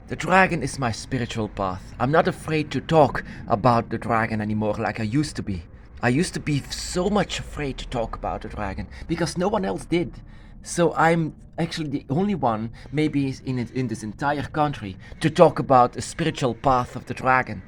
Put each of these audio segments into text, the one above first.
The dragon is my spiritual path. I'm not afraid to talk about the dragon anymore like I used to be. I used to be so much afraid to talk about the dragon because no one else did. So I'm actually the only one, maybe in this entire country, to talk about a spiritual path of the dragon.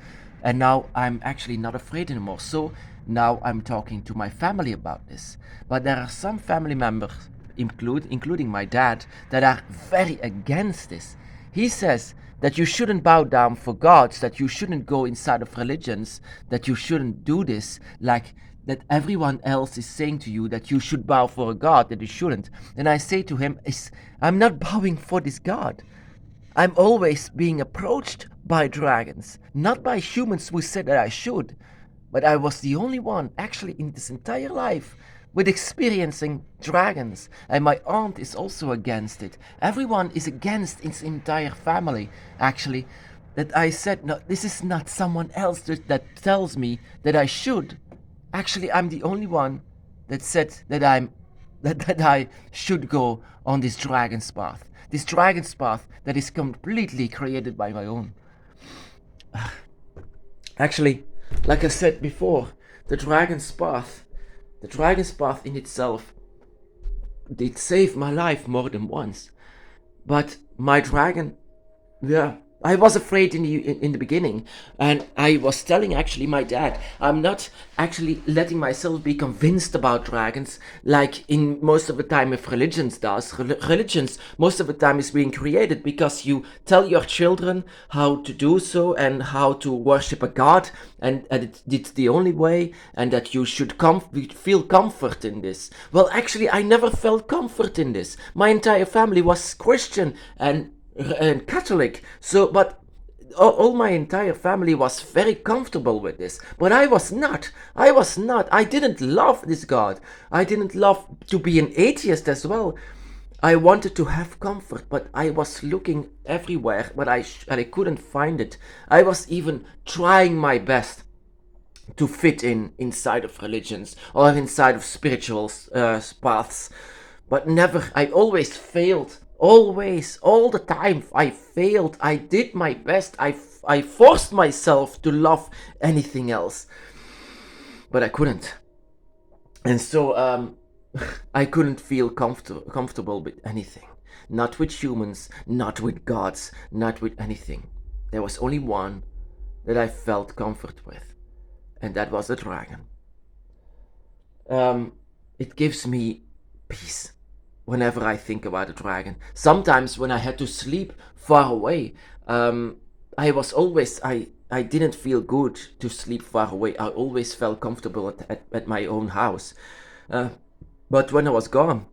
And now I'm actually not afraid anymore. So now I'm talking to my family about this. But there are some family members, including my dad, that are very against this. He says that you shouldn't bow down for gods, that you shouldn't go inside of religions, that you shouldn't do this, like that everyone else is saying to you that you should bow for a god, that you shouldn't. And I say to him, I'm not bowing for this god. I'm always being approached by dragons, not by humans who said that I should, but I was the only one actually in this entire life with experiencing dragons, and my aunt is also against it. Everyone is against its entire family, actually. That I said, no, this is not someone else that tells me that I should. Actually, I'm the only one that said that that I should go on this dragon's path. This dragon's path that is completely created by my own. Actually, like I said before, the dragon's path, the dragon's path in itself did save my life more than once. But my dragon, yeah, I was afraid in the beginning, and I was telling actually my dad, I'm not actually letting myself be convinced about dragons like in most of the time if religions does. Religions most of the time is being created because you tell your children how to do so and how to worship a god, and it's the only way, and that you should feel comfort in this. Well, actually, I never felt comfort in this. My entire family was Christian and Catholic, so but all my entire family was very comfortable with this, but I was not. I didn't love this God. I didn't love to be an atheist as well. I wanted to have comfort, but I was looking everywhere, but I couldn't find it. I was even trying my best to fit inside of religions or inside of spiritual paths, but never. I always failed. Always, all the time, I failed. I did my best. I forced myself to love anything else, but I couldn't. And so I couldn't feel comfortable with anything. Not with humans, not with gods, not with anything. There was only one that I felt comfort with, and that was the dragon. It gives me peace whenever I think about a dragon. Sometimes when I had to sleep far away, I was always I didn't feel good to sleep far away. I always felt comfortable at my own house. But when I was gone,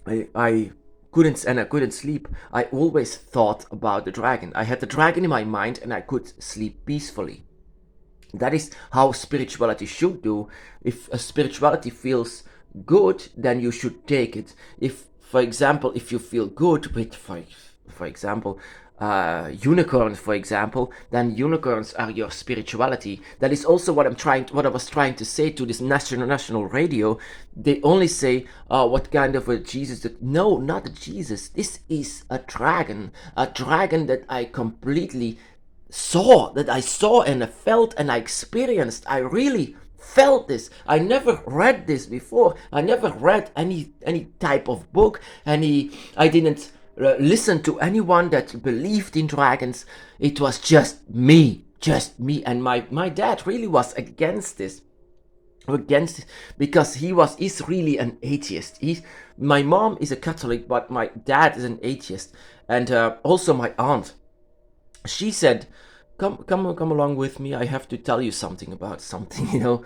I couldn't sleep. I always thought about the dragon. I had the dragon in my mind and I could sleep peacefully. That is how spirituality should do. If a spirituality feels good, then you should take it. If, for example, if you feel good with, for example, unicorns, for example, then unicorns are your spirituality. That is also what I was trying to say to this national radio. They only say, what kind of a Jesus? No, not a Jesus. This is a dragon that I completely saw, that I saw and I felt and I experienced. I really felt this. I never read this before. I never read any type of book. I didn't listen to anyone that believed in dragons. It was just me. And my dad really was against this. Because he's really an atheist. My mom is a Catholic, but my dad is an atheist. And also my aunt, she said, come along with me. I have to tell you something about something.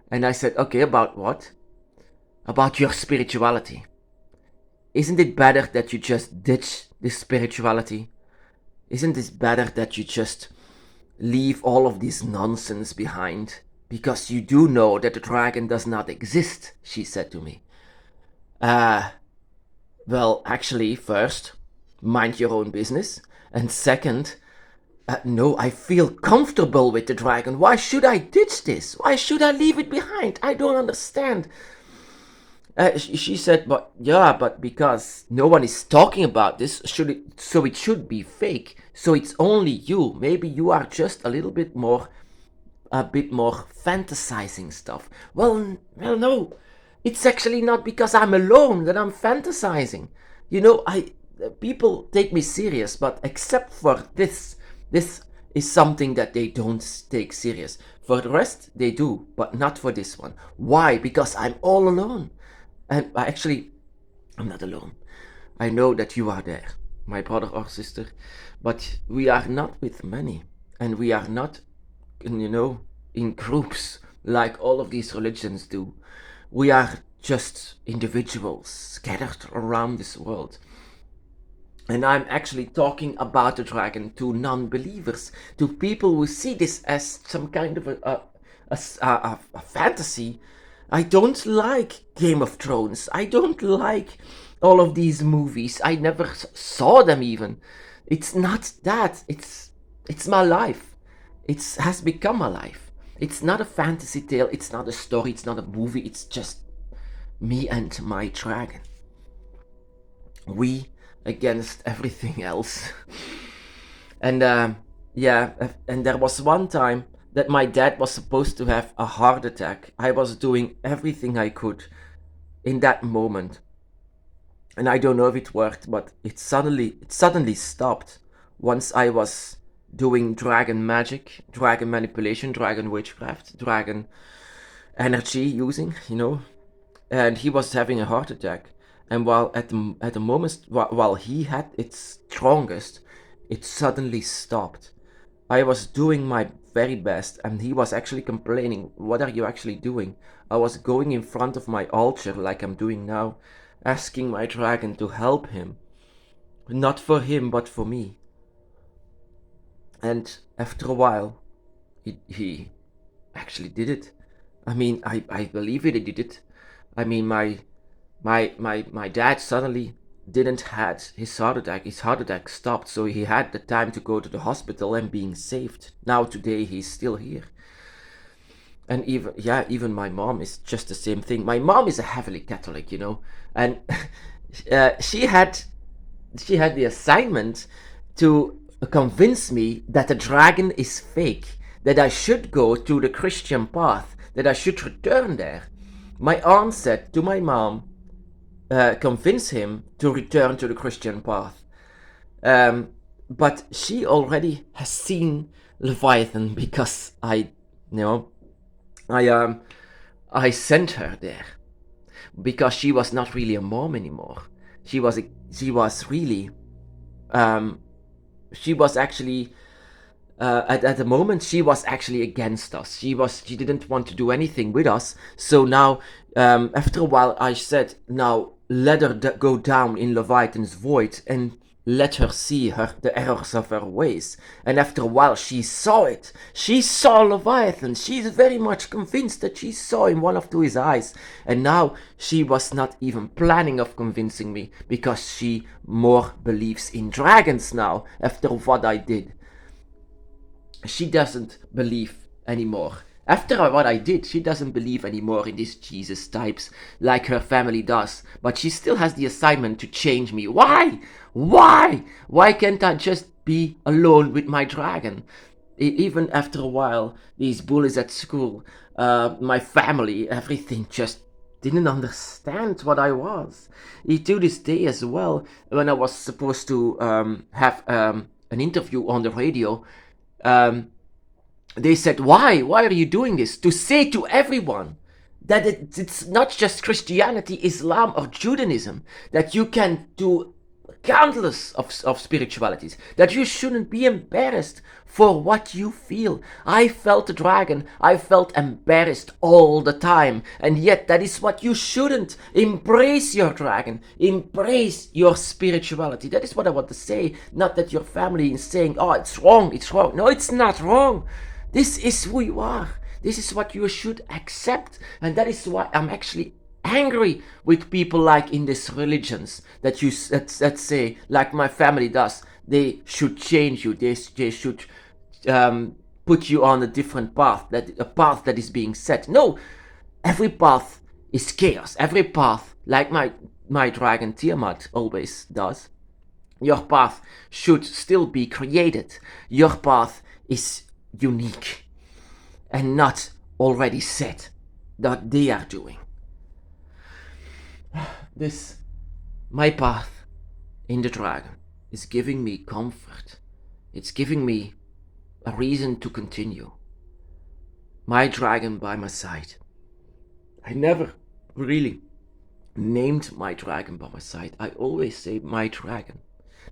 And I said, okay, about what? About your spirituality. Isn't it better that you just ditch this spirituality? Isn't it better that you just leave all of this nonsense behind? Because you do know that the dragon does not exist, she said to me. Well, actually, first, mind your own business. And second, no, I feel comfortable with the dragon. Why should I ditch this? Why should I leave it behind? I don't understand. She said, but yeah, but because no one is talking about this, so it should be fake. So it's only you. Maybe you are just a bit more fantasizing stuff. Well, no, it's actually not because I'm alone that I'm fantasizing. You know, I people take me serious, but except for this is something that they don't take serious. For the rest, they do, but not for this one. Why? Because I'm all alone, and I'm not alone. I know that you are there, my brother or sister, but we are not with many, and we are not, in groups like all of these religions do. We are just individuals scattered around this world. And I'm actually talking about the dragon to non-believers, to people who see this as some kind of a fantasy. I don't like Game of Thrones. I don't like all of these movies. I never saw them even. It's not that. It's my life. It has become my life. It's not a fantasy tale. It's not a story. It's not a movie. It's just me and my dragon. We against everything else. And yeah, and there was one time that my dad was supposed to have a heart attack. I was doing everything I could in that moment. And I don't know if it worked, but it suddenly stopped once I was doing dragon magic, dragon manipulation, dragon witchcraft, dragon energy using, and he was having a heart attack. And while at the moment while he had its strongest, it suddenly stopped. I was doing my very best, and he was actually complaining, "What are you actually doing?" I was going in front of my altar like I'm doing now, asking my dragon to help him, not for him but for me. And after a while, he actually did it. I mean, I believe he did it. I mean, my dad suddenly didn't had his heart attack. His heart attack stopped, so he had the time to go to the hospital and being saved. Now today he's still here. And even my mom is just the same thing. My mom is a heavily Catholic, and she had the assignment to convince me that the dragon is fake, that I should go to the Christian path, that I should return there. My aunt said to my mom, convince him to return to the Christian path. But she already has seen Leviathan because I sent her there because she was not really a mom anymore. She was really she was actually at the moment she was actually against us. She didn't want to do anything with us. So now after a while I said, now let her go down in Leviathan's void and let her see the errors of her ways. And after a while she saw it. She saw Leviathan. She's very much convinced that she saw him one of his eyes. And now she was not even planning of convincing me, because she more believes in dragons now after what I did. She doesn't believe anymore. After what I did, she doesn't believe anymore in these Jesus types like her family does. But she still has the assignment to change me. Why? Why? Why can't I just be alone with my dragon? Even after a while, these bullies at school, my family, everything just didn't understand what I was. To this day as well, when I was supposed to have an interview on the radio, they said, why are you doing this? To say to everyone that it's not just Christianity, Islam, or Judaism, that you can do countless of spiritualities, that you shouldn't be embarrassed for what you feel. I felt the dragon. I felt embarrassed all the time, and yet that is what you shouldn't. Embrace your dragon. Embrace your spirituality. That is what I want to say. Not that your family is saying, oh, it's wrong. No, it's not wrong. This is who you are. This is what you should accept. And that is why I'm actually angry with people like in these religions that say, like my family does, they should change you. They should put you on a different path, a path that is being set. No, every path is chaos. Every path, like my dragon Tiamat always does, your path should still be created. Your path is unique and not already set that they are doing. This, my path in the dragon, is giving me comfort. It's giving me a reason to continue. My dragon by my side. I never really named my dragon by my side. I always say my dragon.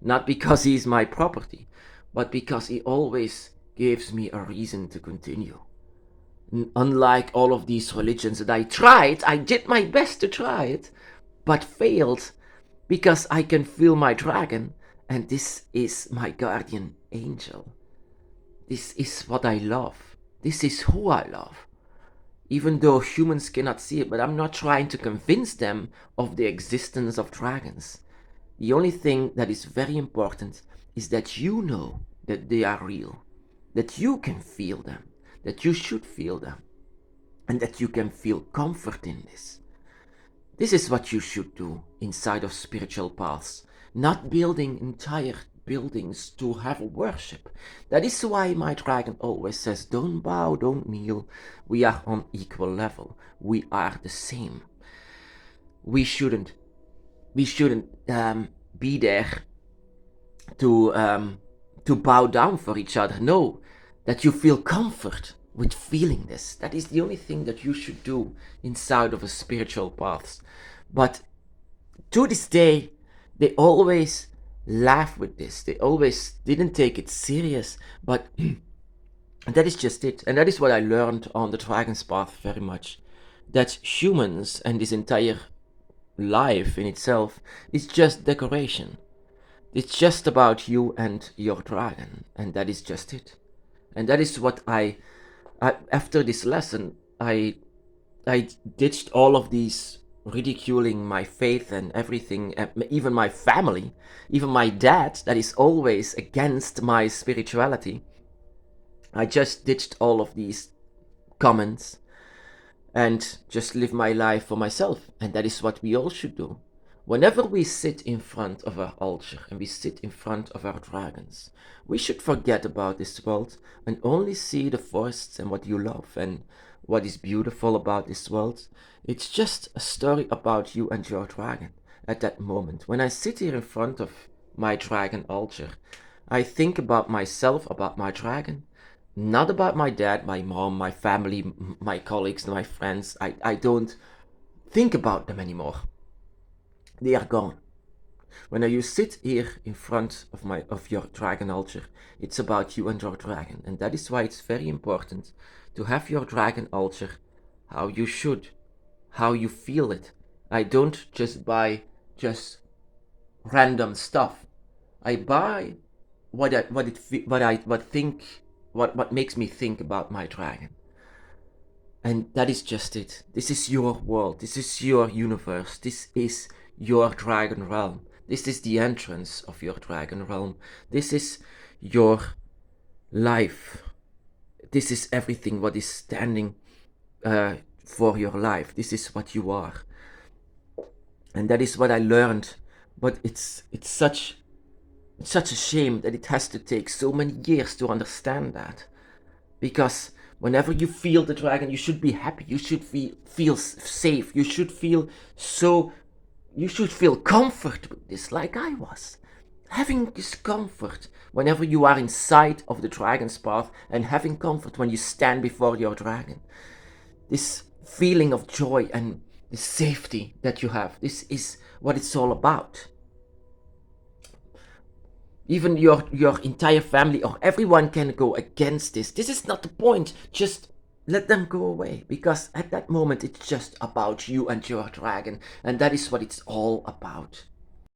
Not because he's my property, but because he always gives me a reason to continue. Unlike all of these religions that I did my best to try it, but failed because I can feel my dragon, and this is my guardian angel. This is what I love. This is who I love. Even though humans cannot see it, but I'm not trying to convince them of the existence of dragons. The only thing that is very important is that you know that they are real, that you can feel them, that you should feel them, and that you can feel comfort in this. This is what you should do inside of spiritual paths, not building entire buildings to have worship. That is why my dragon always says, don't bow, don't kneel. We are on equal level. We are the same. We shouldn't be there to bow down for each other. No, that you feel comfort with feeling this. That is the only thing that you should do inside of a spiritual path. But to this day, they always laugh with this. They always didn't take it serious, but that is just it. And that is what I learned on the Dragon's Path very much. That humans and this entire life in itself is just decoration. It's just about you and your dragon, and that is just it. And that is what I after this lesson, I ditched all of these ridiculing my faith and everything, even my family, even my dad that is always against my spirituality. I just ditched all of these comments and just live my life for myself. And that is what we all should do. Whenever we sit in front of our altar and we sit in front of our dragons, we should forget about this world and only see the forests and what you love and what is beautiful about this world. It's just a story about you and your dragon at that moment. When I sit here in front of my dragon altar, I think about myself, about my dragon, not about my dad, my mom, my family, my colleagues, my friends. I don't think about them anymore. They are gone. When you sit here in front of your dragon altar, it's about you and your dragon. And that is why it's very important to have your dragon altar how you should, how you feel it. I don't just buy just random stuff. I buy what makes me think about my dragon. And that is just it. This is your world. This is your universe. This is your dragon realm. This is the entrance of your dragon realm. This is your life. This is everything what is standing for your life. This is what you are. And that is what I learned. But it's such a shame that it has to take so many years to understand that. Because whenever you feel the dragon, you should be happy. You should feel safe. You should feel comfort with this, like I was. Having this comfort whenever you are inside of the dragon's path, and having comfort when you stand before your dragon. This feeling of joy and the safety that you have. This is what it's all about. Even your entire family or everyone can go against this. This is not the point. Just let them go away, because at that moment it's just about you and your dragon, and that is what it's all about.